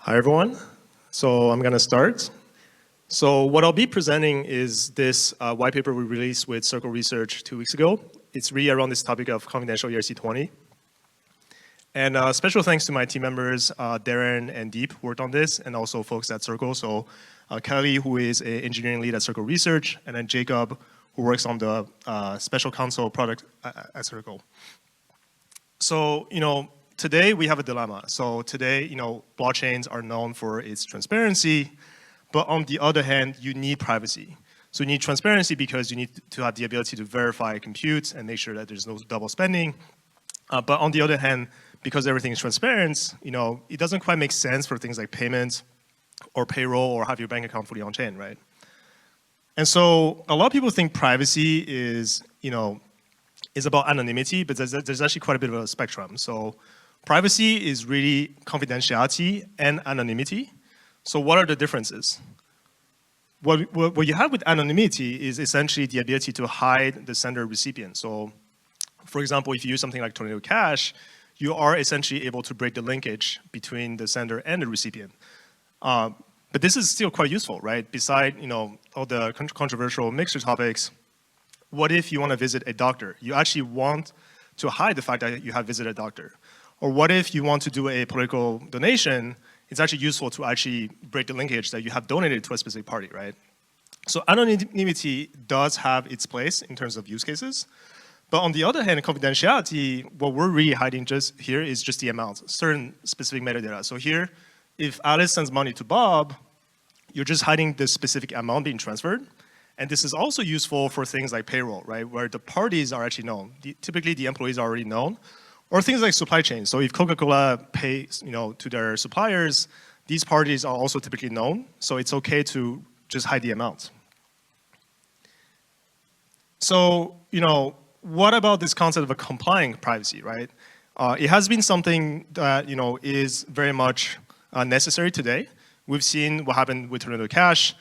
Hi, everyone. So I'm going to start. So what I'll be presenting is this white paper we released with Circle Research 2 weeks ago. It's really around this topic of confidential ERC20. And special thanks to my team members, Darren and Deep, who worked on this, and also folks at Circle. So Kelly, who is an engineering lead at Circle Research, and then Jacob, who works on the special counsel product at Circle. So, today we have a dilemma. So today, blockchains are known for its transparency, but on the other hand, you need privacy. So you need transparency because you need to have the ability to verify compute and make sure that there's no double spending. But on the other hand, because everything is transparent, it doesn't quite make sense for things like payments or payroll or have your bank account fully on chain, right? And so a lot of people think privacy is about anonymity, but there's actually quite a bit of a spectrum. So privacy is really confidentiality and anonymity. So what are the differences? What you have with anonymity is essentially the ability to hide the sender recipient. So for example, if you use something like Tornado Cash, you are essentially able to break the linkage between the sender and the recipient. But this is still quite useful, right? Beside all the controversial mixture topics, what if you want to visit a doctor? You actually want to hide the fact that you have visited a doctor. Or what if you want to do a political donation? It's actually useful to actually break the linkage that you have donated to a specific party, right? So anonymity does have its place in terms of use cases. But on the other hand, confidentiality, what we're really hiding just here is just the amount, certain specific metadata. So here, if Alice sends money to Bob, you're just hiding the specific amount being transferred. And this is also useful for things like payroll, right? Where the parties are actually known. Typically, the employees are already known. Or things like supply chain. So if Coca-Cola pays, to their suppliers, these parties are also typically known. So it's okay to just hide the amount. So, what about this concept of a complying privacy, right? It has been something that, is very much necessary today. We've seen what happened with Tornado Cash.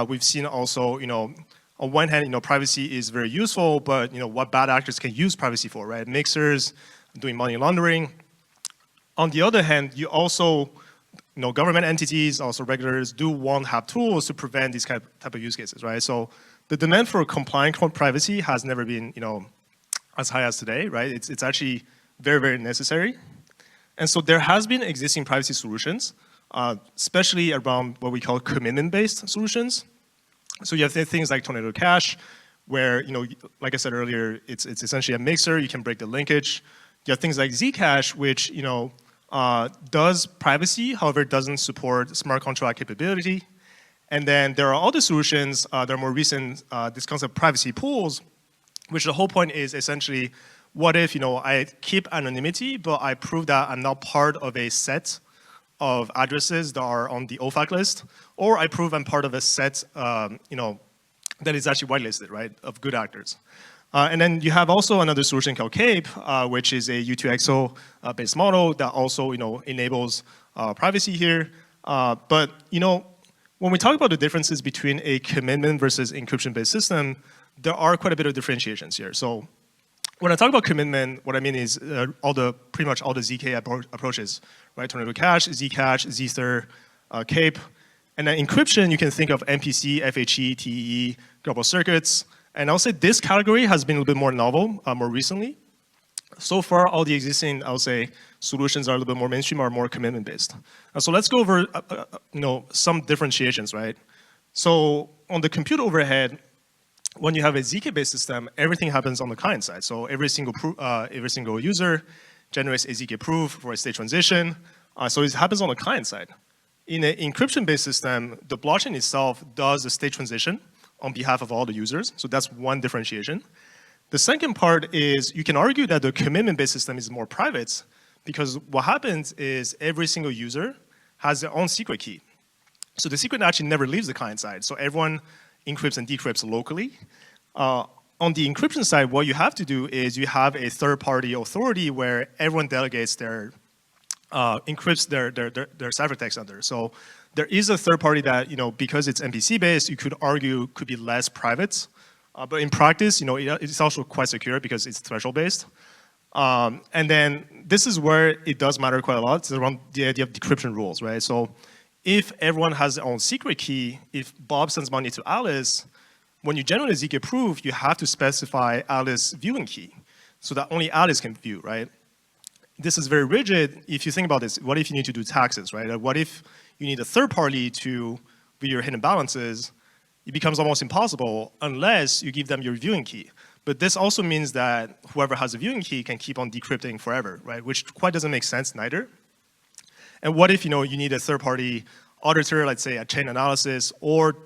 We've seen also, on one hand, privacy is very useful, but, what bad actors can use privacy for, right? Mixers, doing money laundering. On the other hand, you also, government entities, also regulators do want to have tools to prevent these type of use cases, right? So the demand for compliant privacy has never been, as high as today, right? It's actually very, very necessary. And so there has been existing privacy solutions, especially around what we call commitment-based solutions. So you have things like Tornado Cash, where, like I said earlier, it's essentially a mixer. You can break the linkage. You have things like Zcash, which does privacy, however, it doesn't support smart contract capability. And then there are other solutions that are more recent, this concept of privacy pools, which the whole point is essentially, what if I keep anonymity, but I prove that I'm not part of a set of addresses that are on the OFAC list, or I prove I'm part of a set that is actually whitelisted, right, of good actors. And then you have also another solution called CAPE, which is a U2XO based model that also enables privacy here. But when we talk about the differences between a commitment versus encryption-based system, there are quite a bit of differentiations here. So when I talk about commitment, what I mean is pretty much all the ZK approaches, right? Tornado Cash, Zcash, Zther, CAPE. And then encryption, you can think of MPC, FHE, TEE, global circuits. And I'll say this category has been a little bit more novel more recently. So far, all the existing, I'll say, solutions are a little bit more mainstream or more commitment-based. So let's go over, some differentiations, right? So on the compute overhead, when you have a ZK-based system, everything happens on the client side. So every single user generates a ZK proof for a state transition. So it happens on the client side. In an encryption-based system, the blockchain itself does the state transition on behalf of all the users. So that's one differentiation. The second part is you can argue that the commitment-based system is more private because what happens is every single user has their own secret key. So the secret actually never leaves the client side. So everyone encrypts and decrypts locally. On the encryption side, what you have to do is you have a third-party authority where everyone delegates their encrypts their ciphertext under. So there is a third party that, because it's MPC-based, you could argue could be less private. But in practice, it's also quite secure because it's threshold-based. And then this is where it does matter quite a lot. It's around the idea of decryption rules, right? So if everyone has their own secret key, if Bob sends money to Alice, when you generate a ZK proof, you have to specify Alice's viewing key so that only Alice can view, right? This is very rigid. If you think about this, what if you need to do taxes, right? What if you need a third party to view your hidden balances? It becomes almost impossible unless you give them your viewing key. But this also means that whoever has a viewing key can keep on decrypting forever, right? Which quite doesn't make sense neither. And what if you need a third-party auditor, let's say a chain analysis, or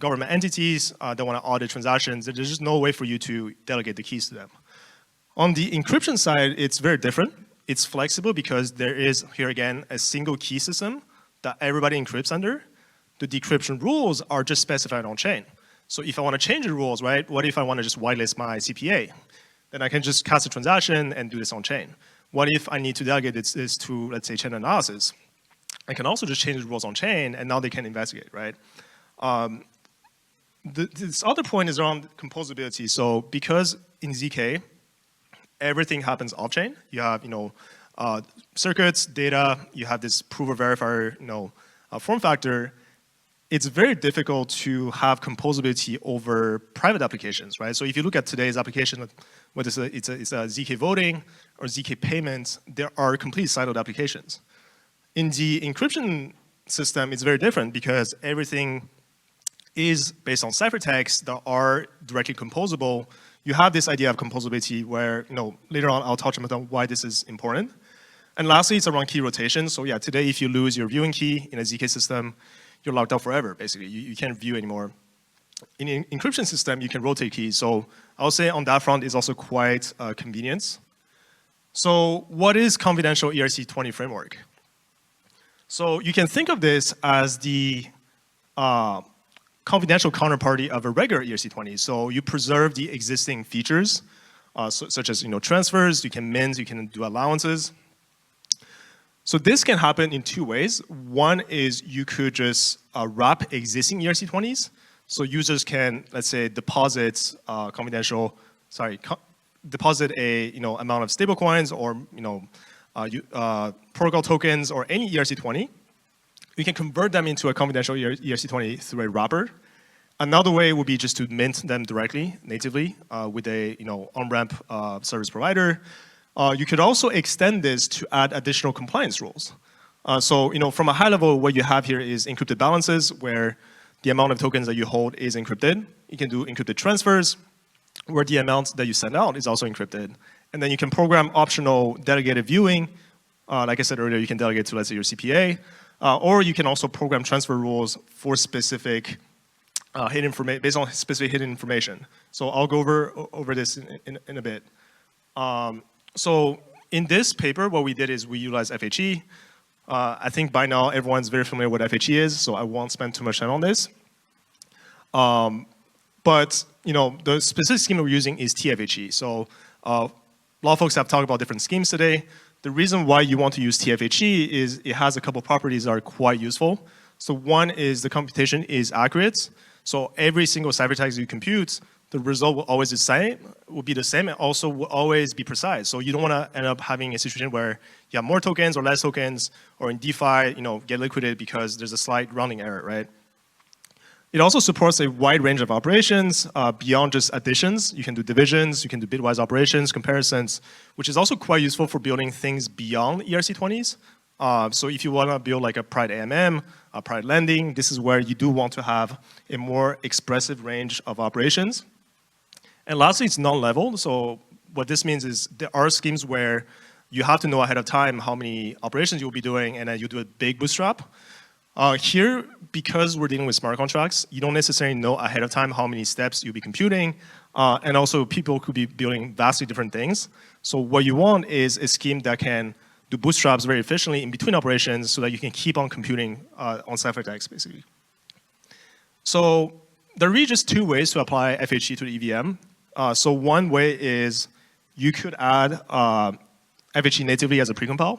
government entities that want to audit transactions? There's just no way for you to delegate the keys to them. On the encryption side, it's very different. It's flexible because there is, here again, a single key system that everybody encrypts under. The decryption rules are just specified on chain. So if I want to change the rules, right, what if I want to just whitelist my CPA? Then I can just cast a transaction and do this on chain. What if I need to delegate this to, let's say, chain analysis? I can also just change the rules on chain, and now they can investigate, right? This other point is around composability. So because in ZK, everything happens off-chain. You have, circuits, data. You have this prover verifier, form factor. It's very difficult to have composability over private applications, right? So if you look at today's application, whether it's a ZK voting or ZK payments, there are completely siloed applications. In the encryption system, it's very different because everything is based on ciphertexts that are directly composable. You have this idea of composability where, later on I'll touch on why this is important. And lastly, it's around key rotation. So yeah, today if you lose your viewing key in a ZK system, you're locked out forever, basically. You can't view anymore. In an encryption system, you can rotate keys. So I'll say on that front is also quite convenient. So what is confidential ERC20 framework? So you can think of this as the confidential counterparty of a regular ERC20. So you preserve the existing features, such as transfers, you can mint, you can do allowances. So this can happen in two ways. One is you could just wrap existing ERC20s. So users can, let's say, deposit deposit a amount of stablecoins or protocol tokens or any ERC20. You can convert them into a confidential ERC20 through a wrapper. Another way would be just to mint them directly, natively, with a on-ramp service provider. You could also extend this to add additional compliance rules. So from a high level, what you have here is encrypted balances, where the amount of tokens that you hold is encrypted. You can do encrypted transfers, where the amount that you send out is also encrypted. And then you can program optional delegated viewing. Like I said earlier, you can delegate to, let's say, your CPA. Or you can also program transfer rules for specific hidden information, based on specific hidden information. So I'll go over this in a bit. So in this paper, what we did is we utilized FHE. I think by now everyone's very familiar with what FHE is, so I won't spend too much time on this. But the specific scheme that we're using is TFHE. So a lot of folks have talked about different schemes today. The reason why you want to use TFHE is it has a couple properties that are quite useful. So one is the computation is accurate. So every single ciphertext you compute, the result will always be the same, and also will always be precise. So you don't want to end up having a situation where you have more tokens or less tokens, or in DeFi, get liquidated because there's a slight rounding error, right? It also supports a wide range of operations beyond just additions. You can do divisions, you can do bitwise operations, comparisons, which is also quite useful for building things beyond ERC20s. So if you want to build like a private AMM, a private lending, this is where you do want to have a more expressive range of operations. And lastly, it's non-level. So what this means is there are schemes where you have to know ahead of time how many operations you'll be doing, and then you do a big bootstrap. Here, because we're dealing with smart contracts, you don't necessarily know ahead of time how many steps you'll be computing, and also people could be building vastly different things. So what you want is a scheme that can do bootstraps very efficiently in between operations so that you can keep on computing on ciphertext, basically. So there are really just two ways to apply FHE to the EVM. So one way is you could add FHE natively as a precompile.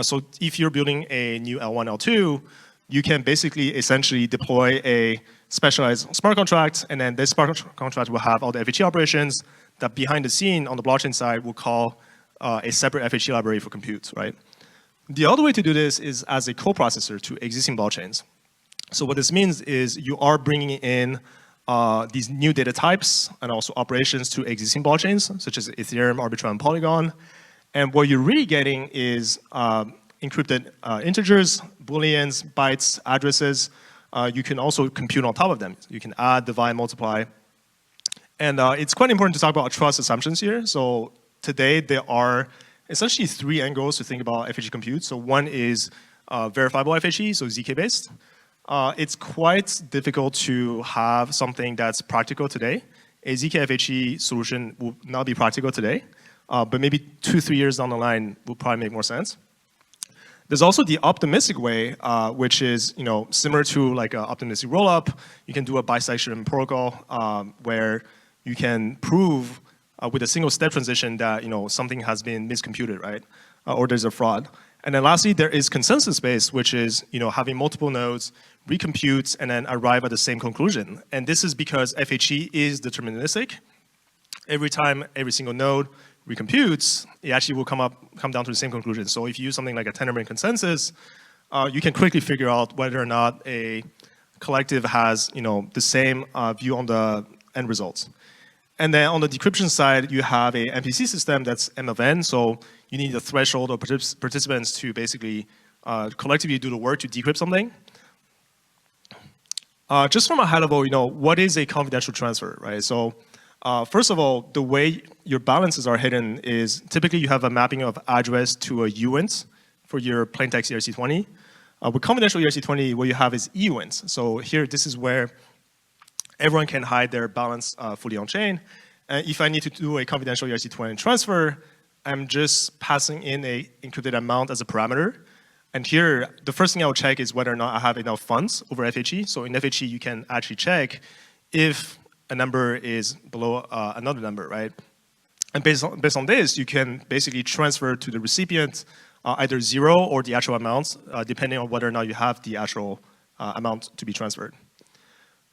So if you're building a new L1, L2, you can basically essentially deploy a specialized smart contract, and then this smart contract will have all the FHE operations that behind the scene on the blockchain side will call a separate FHE library for compute, right? The other way to do this is as a coprocessor to existing blockchains. So what this means is you are bringing in these new data types and also operations to existing blockchains, such as Ethereum, Arbitrum, and Polygon. And what you're really getting is encrypted integers, booleans, bytes, addresses. You can also compute on top of them. You can add, divide, multiply. And it's quite important to talk about trust assumptions here. So today there are essentially 3 angles to think about FHE compute. So one is verifiable FHE, so ZK-based. It's quite difficult to have something that's practical today. A ZK FHE solution will not be practical today, but maybe 2-3 years down the line will probably make more sense. There's also the optimistic way, which is similar to like an optimistic rollup. You can do a bisection protocol where you can prove with a single step transition that something has been miscomputed, right? Or there's a fraud. And then lastly, there is consensus-based, which is having multiple nodes, recompute, and then arrive at the same conclusion. And this is because FHE is deterministic. Every time every single node recomputes, it actually will come down to the same conclusion. So if you use something like a Tendermint consensus, you can quickly figure out whether or not a collective has the same view on the end results. And then on the decryption side, you have a MPC system that's M of n. So you need a threshold of participants to basically collectively do the work to decrypt something. Just from a high level, what is a confidential transfer, right? So first of all, the way your balances are hidden is typically you have a mapping of address to a uint for your plaintext ERC20. With confidential ERC20, what you have is EUINTs. So here, this is where everyone can hide their balance fully on chain. And if I need to do a confidential ERC20 transfer, I'm just passing in a encrypted amount as a parameter. And here, the first thing I will check is whether or not I have enough funds over FHE. So in FHE, you can actually check if a number is below another number, right? And based on this, you can basically transfer to the recipient either 0 or the actual amount, depending on whether or not you have the actual amount to be transferred.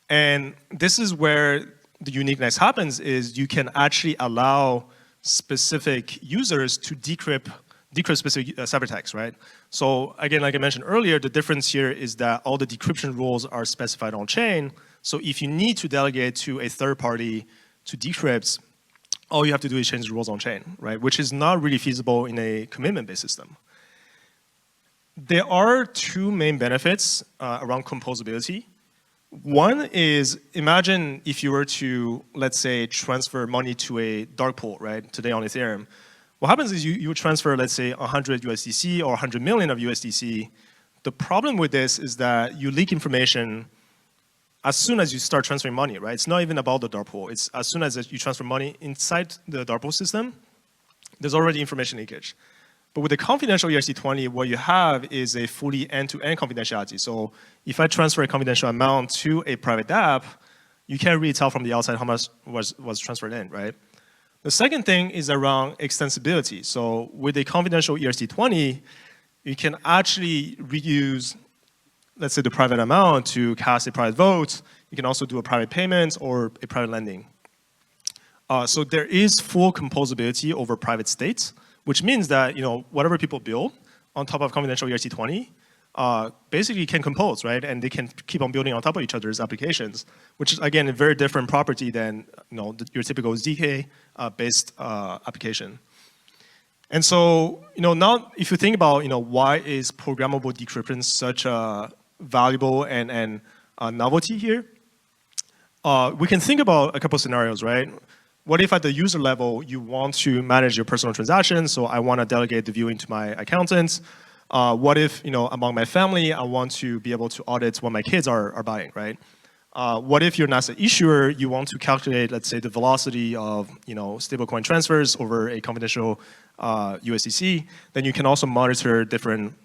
And this is where the uniqueness happens, is you can actually allow specific users to decrypt specific ciphertext, right? So again, like I mentioned earlier, the difference here is that all the decryption rules are specified on chain. So if you need to delegate to a third party to decrypt, all you have to do is change the rules on chain, right? Which is not really feasible in a commitment-based system. There are 2 main benefits around composability. One is, imagine if you were to, let's say, transfer money to a dark pool, right, today on Ethereum. What happens is you transfer, let's say, 100 USDC or 100 million of USDC. The problem with this is that you leak information as soon as you start transferring money, right? It's not even about the dark pool. It's as soon as you transfer money inside the dark pool system, there's already information leakage. But with the confidential ERC20, what you have is a fully end-to-end confidentiality. So if I transfer a confidential amount to a private dApp, you can't really tell from the outside how much was transferred in, right? The second thing is around extensibility. So with a confidential ERC20, you can actually reuse, let's say, the private amount to cast a private vote. You can also do a private payment or a private lending. So there is full composability over private states, which means that whatever people build on top of confidential ERC20 basically can compose, right? And they can keep on building on top of each other's applications, which is, again, a very different property than your typical ZK-based application. And so, now if you think about, why is programmable decryption such a valuable and novelty here, we can think about a couple scenarios, right? What if at the user level, you want to manage your personal transactions? So I want to delegate the viewing to my accountant. What if, among my family, I want to be able to audit what my kids are buying, right? What if you're not an issuer, you want to calculate, let's say, the velocity of, stablecoin transfers over a confidential USDC? Then you can also monitor different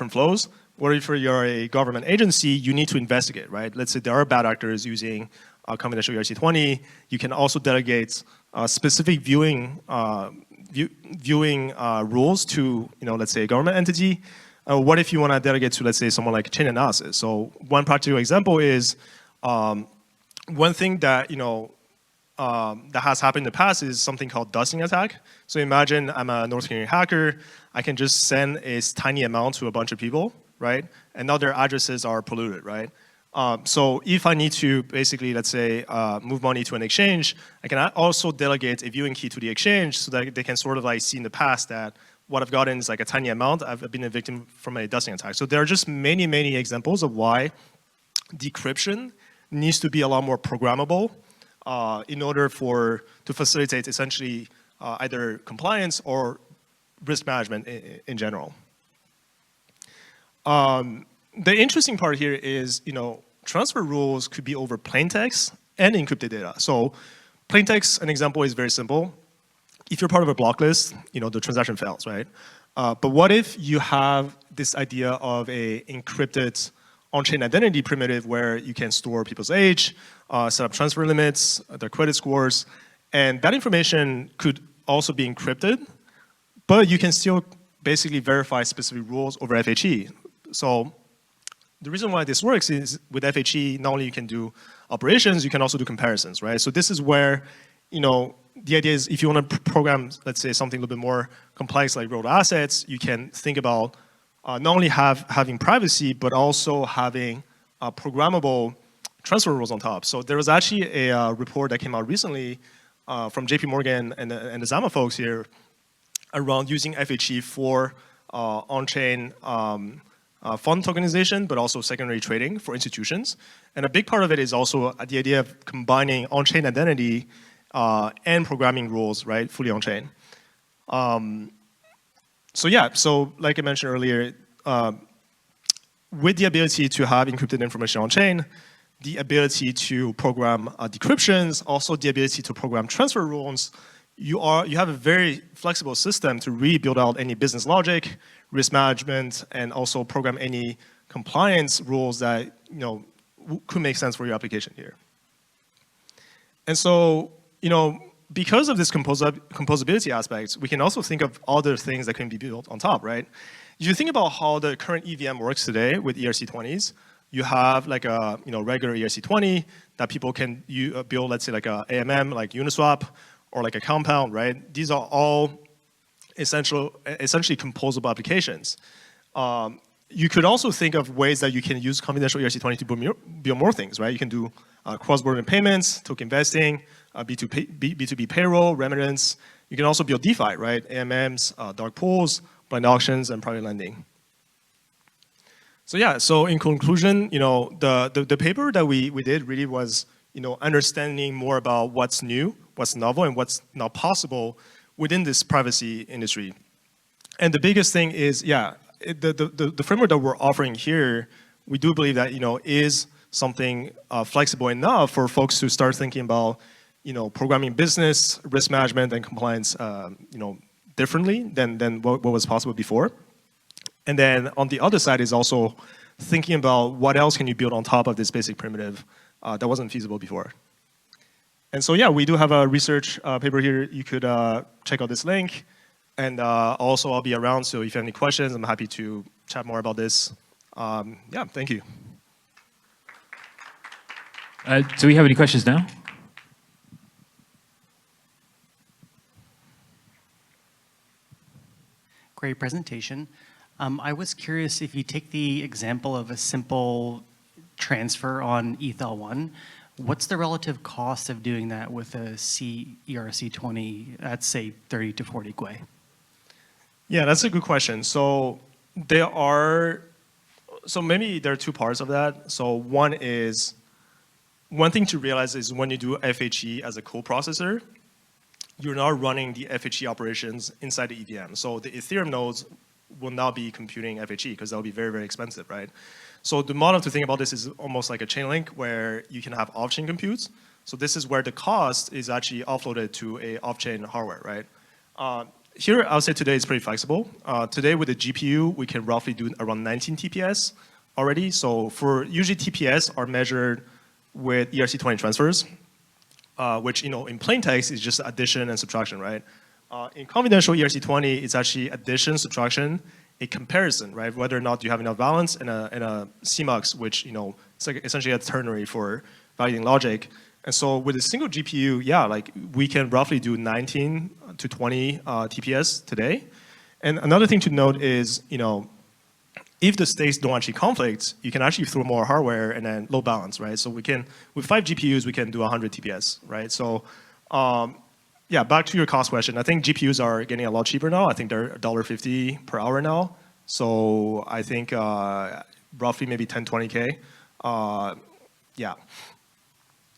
flows. What if you're a government agency, you need to investigate, right? Let's say there are bad actors using confidential ERC20. You can also delegate specific viewing rules to, let's say, a government entity. What if you want to delegate to, let's say, someone like chain analysis? So one practical example is one thing that that has happened in the past is something called dusting attack. So imagine I'm a North Korean hacker. I can just send a tiny amount to a bunch of people, right? And now their addresses are polluted, right? So if I need to basically, let's say, move money to an exchange, I can also delegate a viewing key to the exchange so that they can sort of like see in the past that what I've gotten is like a tiny amount. I've been a victim from a dusting attack. So there are just many, many examples of why decryption needs to be a lot more programmable in order to facilitate essentially either compliance or risk management in general. The interesting part here is, transfer rules could be over plain text and encrypted data. So plain text, an example is very simple. If you're part of a block list, the transaction fails, right? But what if you have this idea of a encrypted on-chain identity primitive where you can store people's age, set up transfer limits, their credit scores, and that information could also be encrypted, but you can still basically verify specific rules over FHE. So the reason why this works is with FHE, not only you can do operations, you can also do comparisons, right? So this is where, the idea is if you want to program, let's say, something a little bit more complex like rolled assets, you can think about not only having privacy, but also having programmable transfer rules on top. So there was actually a report that came out recently from JP Morgan and the Zama folks here around using FHE for on-chain fund tokenization, but also secondary trading for institutions. And a big part of it is also the idea of combining on-chain identity and programming rules, right, fully on-chain. So like I mentioned earlier, with the ability to have encrypted information on-chain, the ability to program decryptions, also the ability to program transfer rules, you have a very flexible system to really build out any business logic, risk management, and also program any compliance rules that could make sense for your application here. And so, because of this composability aspect, we can also think of other things that can be built on top, right? If you think about how the current EVM works today with ERC20s, you have like a regular ERC20 that people can build, let's say like a AMM, like Uniswap, or like a Compound, right? These are all essentially composable applications. You could also think of ways that you can use confidential ERC20 to build more things, right? You can do cross-border payments, token investing, B2B payroll, remittance. You can also build DeFi, right? AMMs, dark pools, blind auctions, and private lending. So in conclusion, the paper that we did really was, understanding more about what's new, what's novel, and what's not possible within this privacy industry. And the biggest thing is, the framework that we're offering here, we do believe that, is something flexible enough for folks to start thinking about, programming business, risk management, and compliance, differently than what was possible before. And then on the other side is also thinking about what else can you build on top of this basic primitive that wasn't feasible before. And so we do have a research paper here. You could check out this link. And also I'll be around, so if you have any questions, I'm happy to chat more about this. Thank you. Do we have any questions now? Great presentation. I was curious if you take the example of a simple transfer on ETH-L1, what's the relative cost of doing that with a ERC20 at, say, 30 to 40 Gwei? Yeah, that's a good question. So maybe there are two parts of that. So one thing to realize is when you do FHE as a co-processor, you're not running the FHE operations inside the EVM. So the Ethereum nodes will not be computing FHE because that will be very, very expensive, right? So the model to think about this is almost like a chain link where you can have off-chain compute. So this is where the cost is actually offloaded to a off-chain hardware, right? Here, I would say today is pretty flexible. Today with the GPU, we can roughly do around 19 TPS already. So for usually TPS are measured with ERC20 transfers, which in plain text is just addition and subtraction, right? In confidential ERC20, it's actually addition, subtraction, a comparison, right? Whether or not you have enough balance and a CMUX, which it's like essentially a ternary for validating logic. And so with a single GPU, yeah, like we can roughly do 19 to 20 TPS today. And another thing to note is, if the states don't actually conflict, you can actually throw more hardware and then load balance, right? So we can, with 5 GPUs, we can do 100 TPS, right? So yeah, back to your cost question. I think GPUs are getting a lot cheaper now. I think they're $1.50 per hour now. So I think roughly maybe 10, 20K. Yeah.